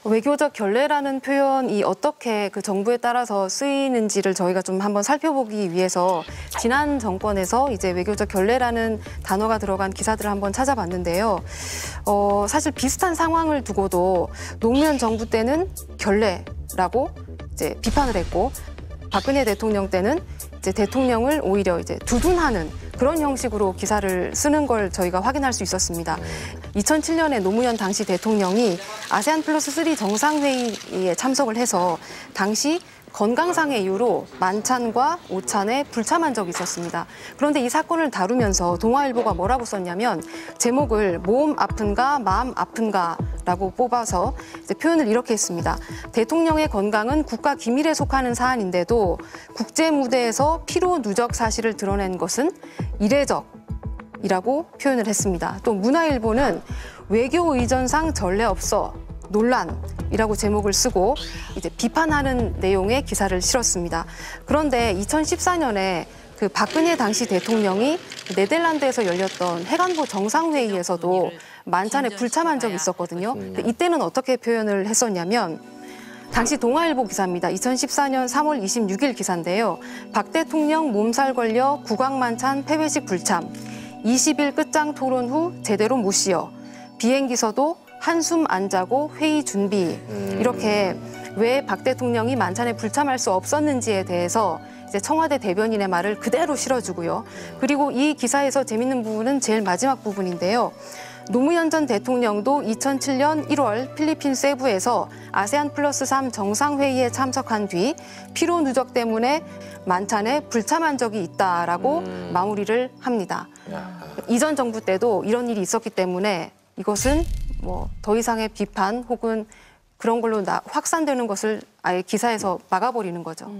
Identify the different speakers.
Speaker 1: 외교적 결례라는 표현이 어떻게 그 정부에 따라서 쓰이는지를 저희가 좀 한번 살펴보기 위해서 지난 정권에서 이제 외교적 결례라는 단어가 들어간 기사들을 한번 찾아봤는데요. 사실 비슷한 상황을 두고도 노무현 정부 때는 결례라고 이제 비판을 했고, 박근혜 대통령 때는 이제 대통령을 오히려 이제 두둔하는 그런 형식으로 기사를 쓰는 걸 저희가 확인할 수 있었습니다. 2007년에 노무현 당시 대통령이 아세안 플러스 3 정상회의에 참석을 해서 당시 건강상의 이유로 만찬과 오찬에 불참한 적이 있었습니다. 그런데 이 사건을 다루면서 동아일보가 뭐라고 썼냐면 제목을 몸 아픈가 마음 아픈가라고 뽑아서 이제 표현을 이렇게 했습니다. 대통령의 건강은 국가 기밀에 속하는 사안인데도 국제 무대에서 피로 누적 사실을 드러낸 것은 이례적이라고 표현을 했습니다. 또 문화일보는 외교 의전상 전례 없어 논란이라고 제목을 쓰고 이제 비판하는 내용의 기사를 실었습니다. 그런데 2014년에 그 박근혜 당시 대통령이 네덜란드에서 열렸던 해관보 정상회의에서도 만찬에 불참한 적이 있었거든요. 이때는 어떻게 표현을 했었냐면 당시 동아일보 기사입니다. 2014년 3월 26일 기사인데요. 박 대통령 몸살 걸려 국왕만찬 폐회식 불참, 20일 끝장 토론 후 제대로 못 쉬어, 비행기서도 한숨 안 자고 회의 준비. 이렇게 왜 박 대통령이 만찬에 불참할 수 없었는지에 대해서 이제 청와대 대변인의 말을 그대로 실어주고요. 그리고 이 기사에서 재밌는 부분은 제일 마지막 부분인데요. 노무현 전 대통령도 2007년 1월 필리핀 세부에서 아세안 플러스 3 정상회의에 참석한 뒤 피로 누적 때문에 만찬에 불참한 적이 있다라고 마무리를 합니다. 이전 정부 때도 이런 일이 있었기 때문에 이것은 뭐 더 이상의 비판 혹은 그런 걸로 확산되는 것을 아예 기사에서 막아버리는 거죠.